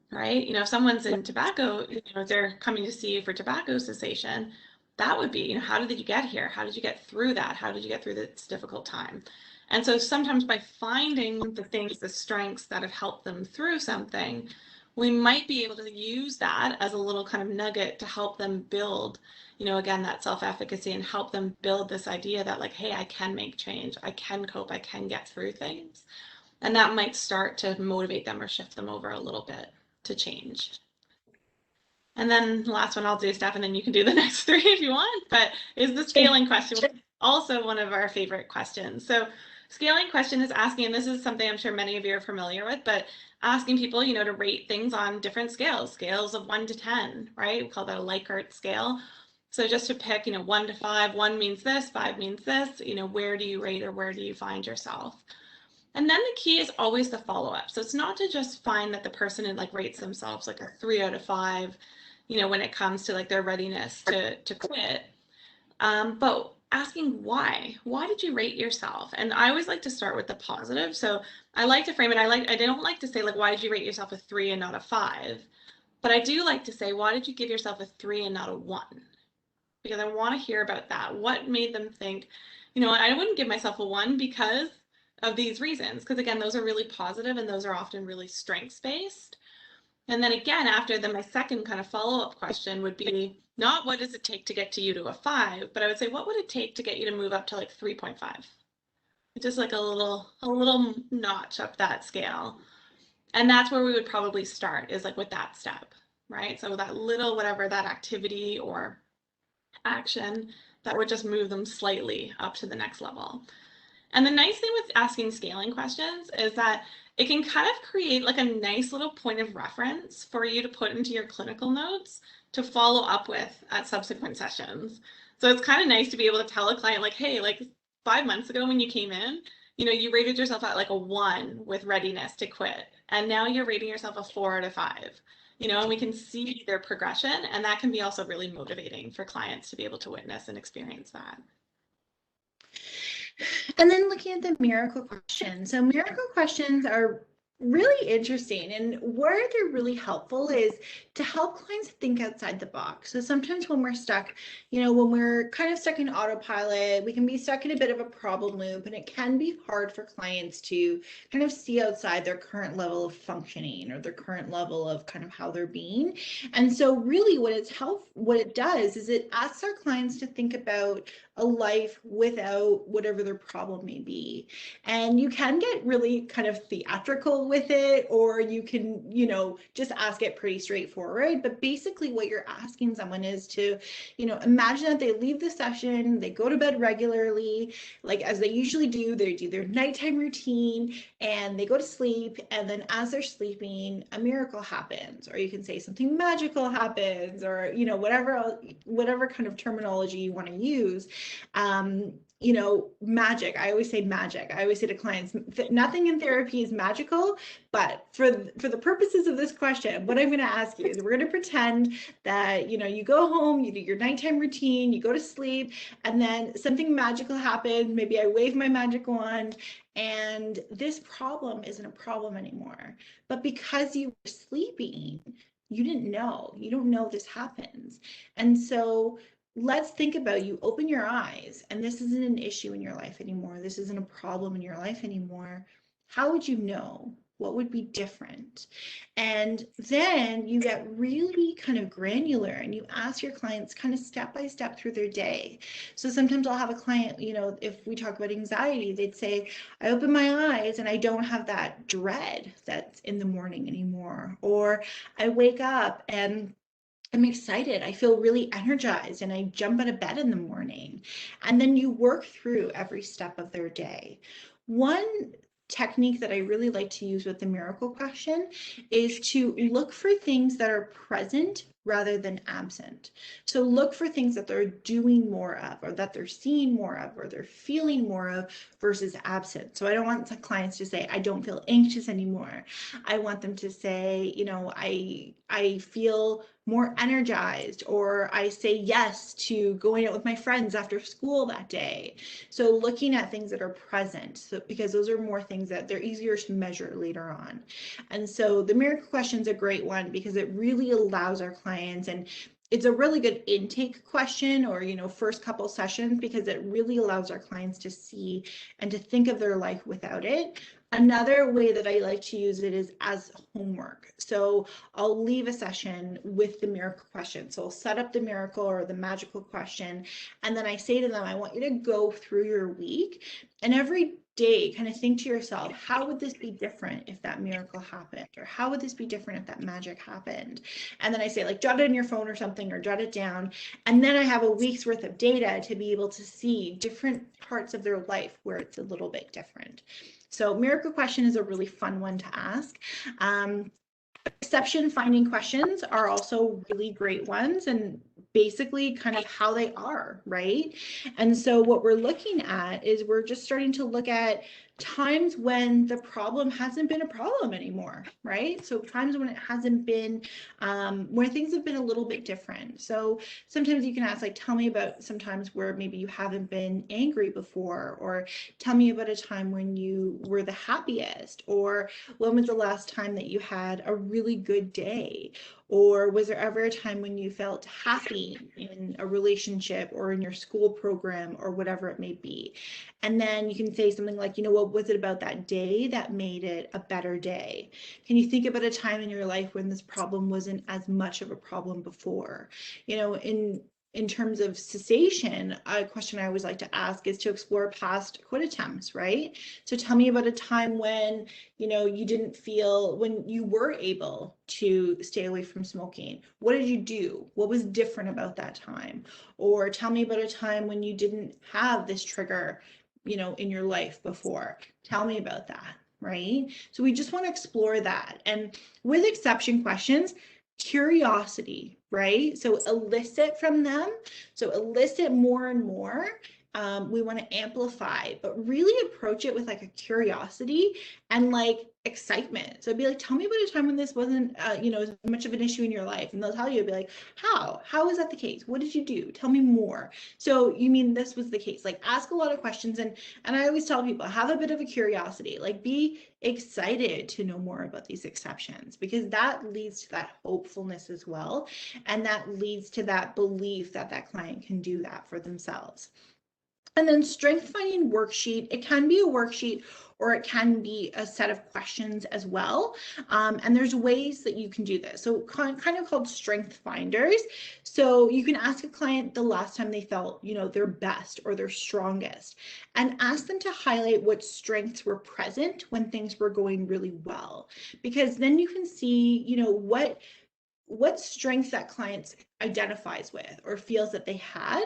right? If someone's in tobacco, they're coming to see you for tobacco cessation, that would be, how did you get here? How did you get through that? How did you get through this difficult time? And so sometimes by finding the things, the strengths that have helped them through something, we might be able to use that as a little kind of nugget to help them build, again, that self-efficacy, and help them build this idea that, like, hey, I can make change, I can cope, I can get through things. And that might start to motivate them or shift them over a little bit to change. And then the last one I'll do, Steph, and then you can do the next three if you want, but is the scaling question, also one of our favorite questions. So scaling question is asking, and this is something I'm sure many of you are familiar with, but asking people, to rate things on different scales of 1 to 10, right? We call that a Likert scale. So just to pick, 1 to 5, 1 means this, 5 means this, where do you rate, or where do you find yourself? And then the key is always the follow-up. So it's not to just find that the person rates themselves like a 3 out of 5, when it comes to their readiness to quit, but asking why did you rate yourself? And I always like to start with the positive. So I like to frame it. I don't like to say why did you rate yourself a 3 and not a 5? But I do like to say, why did you give yourself a 3 and not a 1? Because I want to hear about that. What made them think, I wouldn't give myself a 1 because of these reasons. Because again, those are really positive, and those are often really strengths-based. And then again, after my second kind of follow-up question would be not what does it take to get you to a 5, but I would say, what would it take to get you to move up to 3.5? Just a little notch up that scale. And that's where we would probably start, is with that step, right? So that little, whatever that activity or action that would just move them slightly up to the next level. And the nice thing with asking scaling questions is that it can kind of create a nice little point of reference for you to put into your clinical notes to follow up with at subsequent sessions. So it's kind of nice to be able to tell a client hey, 5 months ago when you came in, you rated yourself at a 1 with readiness to quit. And now you're rating yourself a 4 out of 5, and we can see their progression. And that can be also really motivating for clients to be able to witness and experience that. And then looking at the miracle questions. So miracle questions are really interesting, and where they're really helpful is to help clients think outside the box. So sometimes when we're stuck, when we're kind of stuck in autopilot, we can be stuck in a bit of a problem loop, and it can be hard for clients to kind of see outside their current level of functioning or their current level of kind of how they're being. And so really what it does is it asks our clients to think about a life without whatever their problem may be. And you can get really kind of theatrical with it, or you can, you know, just ask it pretty straightforward. But basically what you're asking someone is to, you know, imagine that they leave the session, they go to bed regularly, like as they usually do, they do their nighttime routine and they go to sleep. And then as they're sleeping, a miracle happens, or you can say something magical happens, or, you know, whatever kind of terminology you want to use. You know, magic. I always say magic. I always say to clients, nothing in therapy is magical, but for the purposes of this question, what I'm going to ask you is we're going to pretend that, you know, you go home, you do your nighttime routine, you go to sleep, and then something magical happens. Maybe I wave my magic wand and this problem isn't a problem anymore. But because you were sleeping, you didn't know. You don't know this happens. And so let's think about, you open your eyes and this isn't an issue in your life anymore. This isn't a problem in your life anymore. How would you know? What would be different? And then you get really kind of granular and you ask your clients kind of step by step through their day. So sometimes I'll have a client, you know, if we talk about anxiety, they'd say, I open my eyes and I don't have that dread that's in the morning anymore. Or I wake up and I'm excited. I feel really energized and I jump out of bed in the morning. And then you work through every step of their day. One technique that I really like to use with the miracle question is to look for things that are present rather than absent. So look for things that they're doing more of, or that they're seeing more of, or they're feeling more of, versus absent. So I don't want the clients to say, I don't feel anxious anymore. I want them to say, you know, I feel more energized, or I say yes to going out with my friends after school that day. So looking at things that are present, so because those are more things that they're easier to measure later on. And so the miracle question is a great one because it really allows our clients, and it's a really good intake question, or, you know, first couple sessions, because it really allows our clients to see and to think of their life without it. Another way that I like to use it is as homework. So I'll leave a session with the miracle question. So I'll set up the miracle or the magical question, and then I say to them, I want you to go through your week, and every day kind of think to yourself, how would this be different if that miracle happened? Or how would this be different if that magic happened? And then I say, like, jot it in your phone or something, or jot it down. And then I have a week's worth of data to be able to see different parts of their life where it's a little bit different. So miracle question is a really fun one to ask. Exception finding questions are also really great ones, and basically kind of how they are, right? And so what we're looking at is we're just starting to look at times when the problem hasn't been a problem anymore, right? So times when it hasn't been, where things have been a little bit different. So sometimes you can ask, like, tell me about some times where maybe you haven't been angry before, or tell me about a time when you were the happiest, or when was the last time that you had a really good day? Or was there ever a time when you felt happy in a relationship or in your school program or whatever it may be? And then you can say something like, you know, what was it about that day that made it a better day? Can you think about a time in your life when this problem wasn't as much of a problem before? You know, in terms of cessation, a question I always like to ask is to explore past quit attempts, right? So tell me about a time when, you know, you didn't feel, when you were able to stay away from smoking. What did you do? What was different about that time? Or tell me about a time when you didn't have this trigger, you know, in your life before. Tell me about that, right? So we just want to explore that. And with exception questions, curiosity, right? So elicit from them. So elicit more and more. We want to amplify, but really approach it with like a curiosity and like excitement. So it'd be like, tell me about a time when this wasn't, you know, as much of an issue in your life. And they'll tell you, it'd be like, how is that the case? What did you do? Tell me more. So you mean this was the case? Like, ask a lot of questions. And I always tell people, have a bit of a curiosity, like be excited to know more about these exceptions, because that leads to that hopefulness as well. And that leads to that belief that that client can do that for themselves. And then strength finding worksheet, it can be a worksheet or it can be a set of questions as well. And there's ways that you can do this. So kind of called strength finders. So you can ask a client the last time they felt, their best or their strongest, and ask them to highlight what strengths were present when things were going really well, because then you can see, what strengths that client identifies with or feels that they had.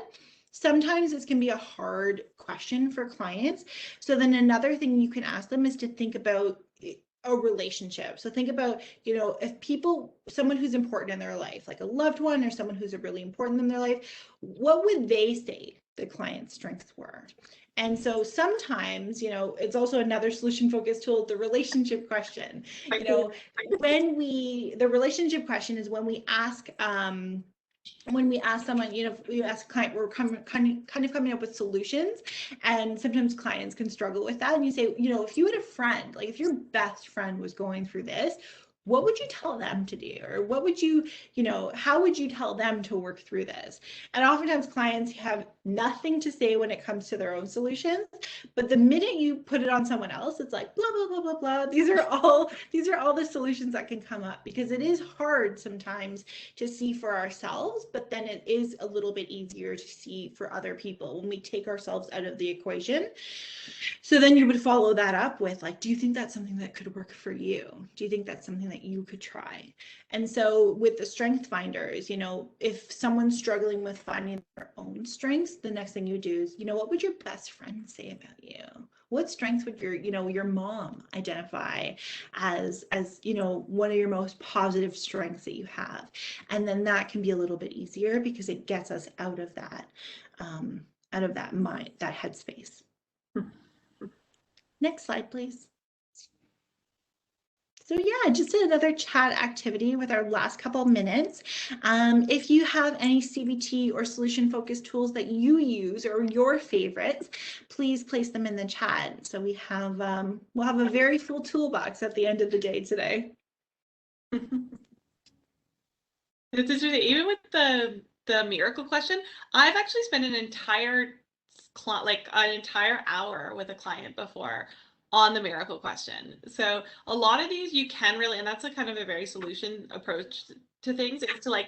Sometimes this can be a hard question for clients. So then another thing you can ask them is to think about a relationship. So think about, if someone who's important in their life, like a loved one or someone who's really important in their life, what would they say the client's strengths were? And so sometimes, it's also another solution focused tool, the relationship question. The relationship question is when we ask someone, we ask a client, we're kind of coming up with solutions, and sometimes clients can struggle with that. And you say, if you had a friend, like if your best friend was going through this, what would you tell them to do? Or what would you, how would you tell them to work through this? And oftentimes clients have nothing to say when it comes to their own solutions, but the minute you put it on someone else, it's like blah, blah, blah, blah, blah. These are all the solutions that can come up, because it is hard sometimes to see for ourselves, but then it is a little bit easier to see for other people when we take ourselves out of the equation. So then you would follow that up with, like, do you think that's something that could work for you? Do you think that's something that you could try? And so with the strength finders, if someone's struggling with finding their own strengths, the next thing you do is, what would your best friend say about you? What strengths would your mom identify as one of your most positive strengths that you have? And then that can be a little bit easier, because it gets us out of that mind, that headspace. Next slide, please. So yeah, just another chat activity with our last couple minutes. If you have any CBT or solution-focused tools that you use or your favorites, please place them in the chat. So we'll have a very full toolbox at the end of the day today. It's interesting, even with the miracle question, I've actually spent an entire hour with a client before on the miracle question. So a lot of these you can really, and that's a kind of a very solution approach to things, is to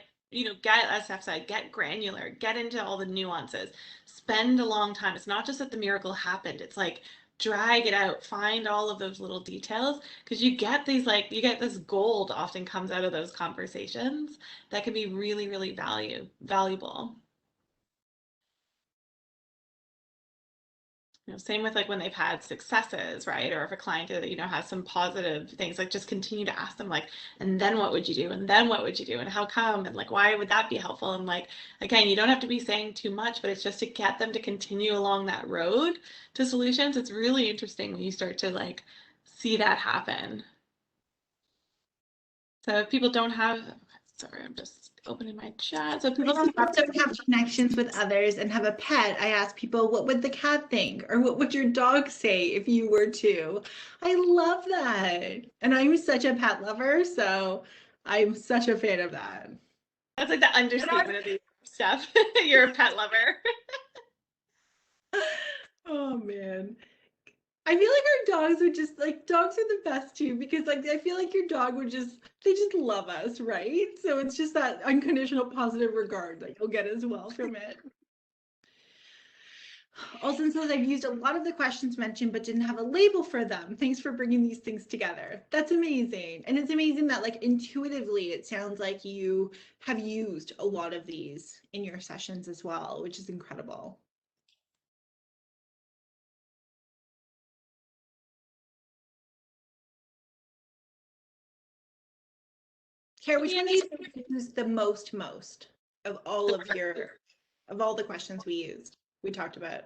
get, as Steph said, get granular, get into all the nuances, spend a long time. It's not just that the miracle happened, it's like drag it out, find all of those little details, because you get this gold often comes out of those conversations that can be really, really valuable. Same with when they've had successes, right? Or if a client, has some positive things, just continue to ask them, and then what would you do? And then what would you do? And how come? And why would that be helpful? And again, you don't have to be saying too much, but it's just to get them to continue along that road to solutions. It's really interesting when you start to see that happen. So if people don't have, sorry, I'm just opening my chat. So people don't have connections with others and have a pet, I ask people, what would the cat think? Or what would your dog say if you were to? I love that. And I'm such a pet lover, so I'm such a fan of that. That's the understatement of the stuff. You're a pet lover. Oh man. I feel like our dogs would just dogs are the best too, because I feel like your dog would they just love us, right? So it's just that unconditional positive regard that you'll get as well from it. Olsen says, I've used a lot of the questions mentioned but didn't have a label for them. Thanks for bringing these things together. That's amazing. And it's amazing that intuitively it sounds like you have used a lot of these in your sessions as well, which is incredible. Kara, which one do you think is the most of all of all the questions we talked about?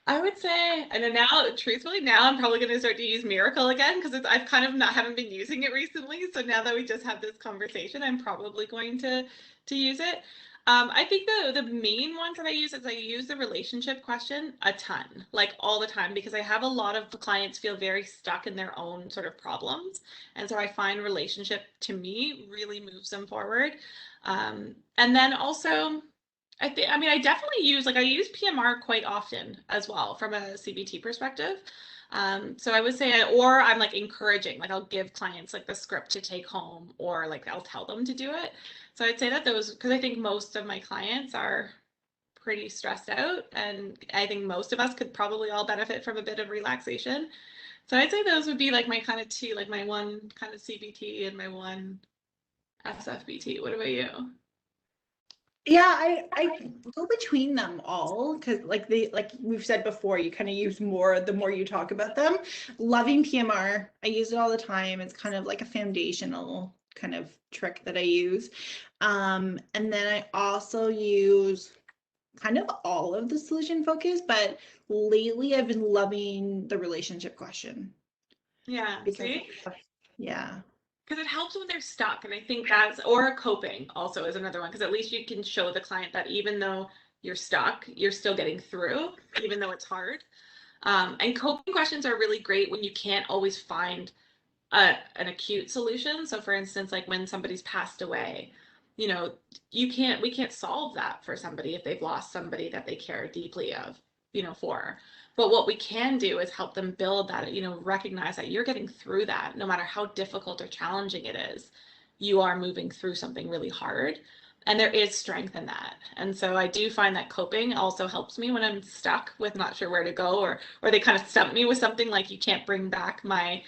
I would say, and now, truthfully, now I'm probably going to start to use Miracle again, because I've kind of haven't been using it recently. So now that we just have this conversation, I'm probably going to use it. I think the main ones that I use is I use the relationship question a ton, all the time, because I have a lot of the clients feel very stuck in their own sort of problems. And so I find relationship, to me, really moves them forward. And then also, I definitely use, I use PMR quite often as well from a CBT perspective. So I would say, or I'm like encouraging, like I'll give clients like the script to take home, or like I'll tell them to do it. So I'd say that those, because I think most of my clients are pretty stressed out, and I think most of us could probably all benefit from a bit of relaxation. So I'd say those would be like my kind of two, like my one kind of CBT and my one SFBT. What about you? Yeah, I go between them all because like we've said before, you kind of use more the more you talk about them. Loving PMR, I use it all the time. It's kind of like a foundational kind of trick that I use. And then I also use kind of all of the solution focus, but lately I've been loving the relationship question Yeah, because see? yeah. Because it helps when they're stuck. And I think that's, or coping also is another one, because at least you can show the client that even though you're stuck, you're still getting through, even though it's hard. And coping questions are really great when you can't always find an acute solution. So for instance, like when somebody's passed away, you know, we can't solve that for somebody if they've lost somebody that they care deeply of, for. But what we can do is help them build that, recognize that you're getting through that no matter how difficult or challenging it is. You are moving through something really hard. And there is strength in that. And so I do find that coping also helps me when I'm stuck with not sure where to go, or they kind of stump me with something like you can't bring back my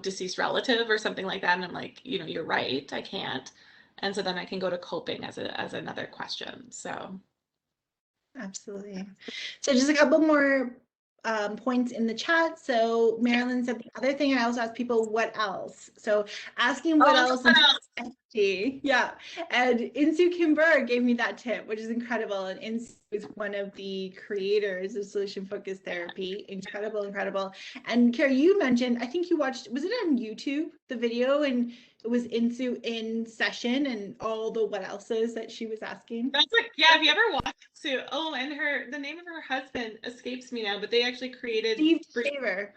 deceased relative or something like that. And I'm like, you're right, I can't. And so then I can go to coping as another question. So Absolutely. So just a couple more points in the chat. So Marilyn said the other thing I also ask people, what else? So asking what else what is else? empty. Yeah. And Insu Kimber gave me that tip, which is incredible. And Insu is one of the creators of solution focused therapy. Incredible, incredible. And Kara, you mentioned, I think you watched, was it on YouTube, the video? And it was Insu in session and all the what else's that she was asking. That's like, yeah, have you ever watched Sue? Oh, and the name of her husband escapes me now, but they actually created Steve Shaver.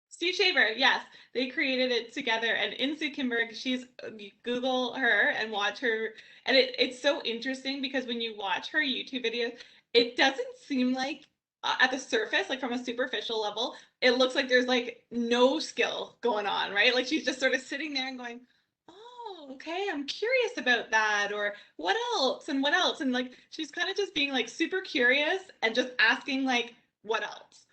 Steve Shaver, yes, they created it together. And Insu Kimberg, you Google her and watch her, and it's so interesting because when you watch her YouTube videos, it doesn't seem like at the surface, like from a superficial level, it looks like there's like no skill going on, right? Like she's just sort of sitting there and going, "Oh, okay, I'm curious about that," or "What else?" and "What else?" And like she's kind of just being like super curious and just asking like, "What else?"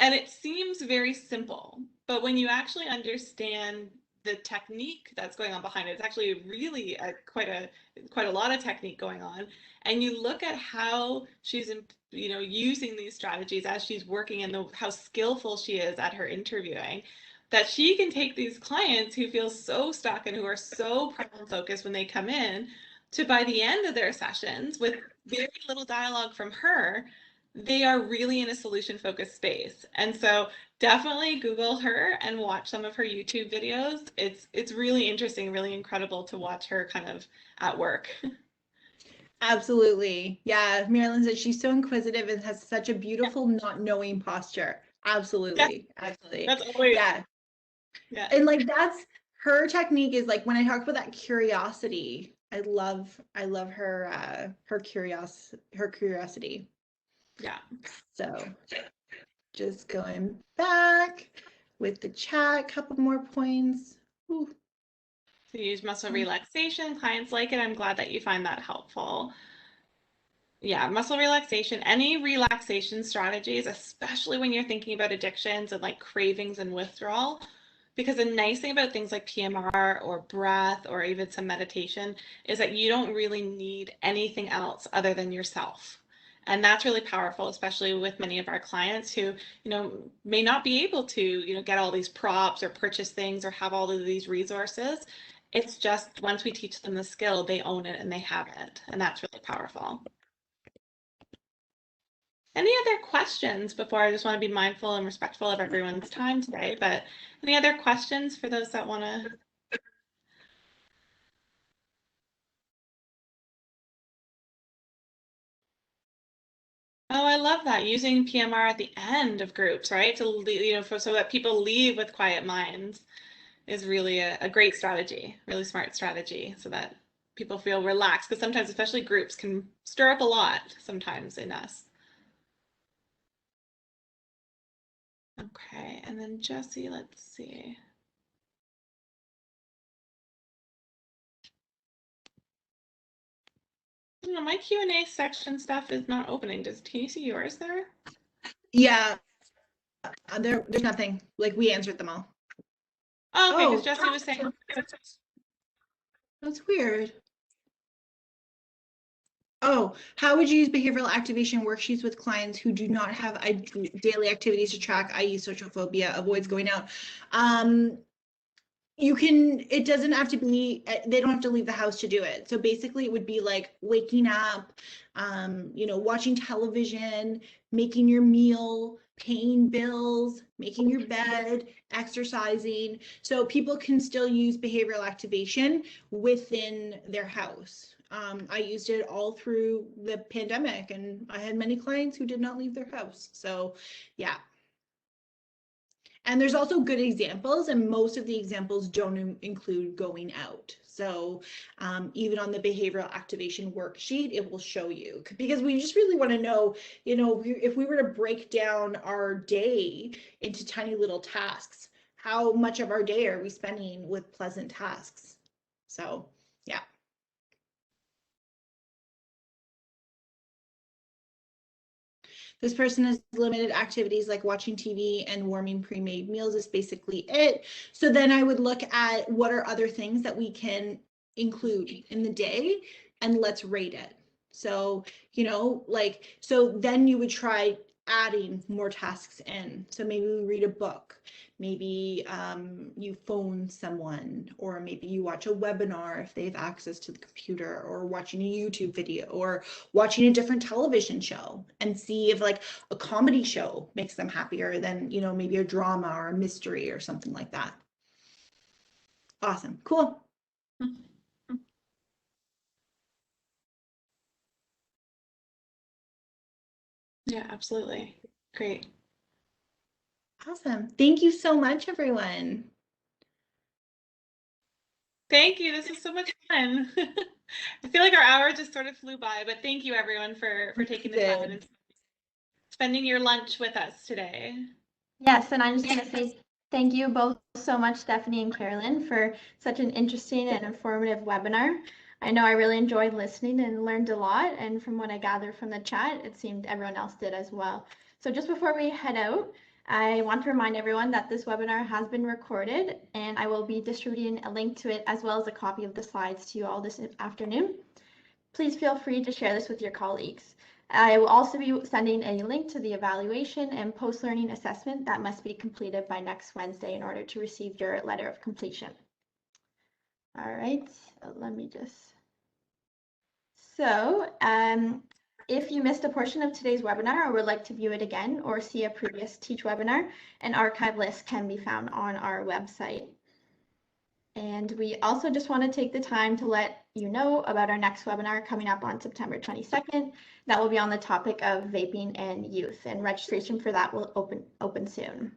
And it seems very simple, but when you actually understand the technique that's going on behind it, it's actually really quite a lot of technique going on. And you look at how she's using these strategies as she's working, and how skillful she is at her interviewing, that she can take these clients who feel so stuck and who are so problem focused when they come in, to by the end of their sessions with very little dialogue from her, they are really in a solution focused space. And so definitely Google her and watch some of her YouTube videos. It's really interesting, really incredible to watch her kind of at work. Absolutely. Yeah. Marilyn said she's so inquisitive and has such a beautiful not knowing posture. Absolutely. Absolutely. That's always, Yeah. yeah. And like that's her technique is like when I talk about that curiosity, I love her curiosity. Yeah. So just going back with the chat, couple more points. Ooh. So use muscle relaxation. Clients like it. I'm glad that you find that helpful. Yeah, muscle relaxation, any relaxation strategies, especially when you're thinking about addictions and like cravings and withdrawal. Because the nice thing about things like PMR or breath or even some meditation is that you don't really need anything else other than yourself. And that's really powerful, especially with many of our clients who, may not be able to, get all these props or purchase things or have all of these resources. It's just once we teach them the skill, they own it and they have it. And that's really powerful. Any other questions before? I just want to be mindful and respectful of everyone's time today, but any other questions for those that want to? Oh, I love that. Using PMR at the end of groups, right? So that people leave with quiet minds is really a great strategy, really smart strategy, so that people feel relaxed, because sometimes, especially groups, can stir up a lot sometimes in us. Okay, and then Jesse, let's see. You know, my Q&A section stuff is not opening. Can you see yours there? Yeah, there's nothing. Like, we answered them all. Oh, okay, because Jesse was saying. That's weird. Oh, how would you use behavioral activation worksheets with clients who do not have daily activities to track, i.e. social phobia, avoids going out? You can, it doesn't have to be, they don't have to leave the house to do it. So basically it would be like waking up, you know, watching television, making your meal, paying bills, making your bed, exercising. So people can still use behavioral activation within their house. I used it all through the pandemic, and I had many clients who did not leave their house. So yeah. And there's also good examples, and most of the examples don't include going out. So even on the behavioral activation worksheet, it will show you, because we just really want to know, you know, if we were to break down our day into tiny little tasks, how much of our day are we spending with pleasant tasks? So yeah. This person has limited activities like watching TV and warming pre-made meals is basically it. So then I would look at what are other things that we can include in the day, and let's rate it. So, you know, like, so then you would try adding more tasks in. So maybe we read a book, maybe you phone someone, or maybe you watch a webinar if they have access to the computer, or watching a YouTube video, or watching a different television show, and see if like a comedy show makes them happier than, you know, maybe a drama or a mystery or something like that. Awesome. Cool. Yeah, absolutely. Great. Awesome. Thank you so much, everyone. Thank you. This is so much fun. I feel like our hour just sort of flew by, but thank you everyone for taking the time and spending your lunch with us today. Yes, and I'm just going to say thank you both so much, Stephanie and Carolyn, for such an interesting and informative webinar. I know I really enjoyed listening and learned a lot, and from what I gathered from the chat, it seemed everyone else did as well. So just before we head out, I want to remind everyone that this webinar has been recorded, and I will be distributing a link to it as well as a copy of the slides to you all this afternoon. Please feel free to share this with your colleagues. I will also be sending a link to the evaluation and post-learning assessment that must be completed by next Wednesday in order to receive your letter of completion. All right, let me just. So if you missed a portion of today's webinar or would like to view it again or see a previous Teach webinar, an archive list can be found on our website. And we also just want to take the time to let you know about our next webinar coming up on September 22nd. That will be on the topic of vaping and youth, and registration for that will open soon.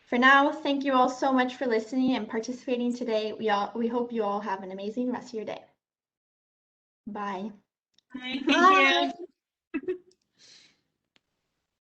For now, thank you all so much for listening and participating today. We hope you all have an amazing rest of your day. Bye. Bye. Thank you.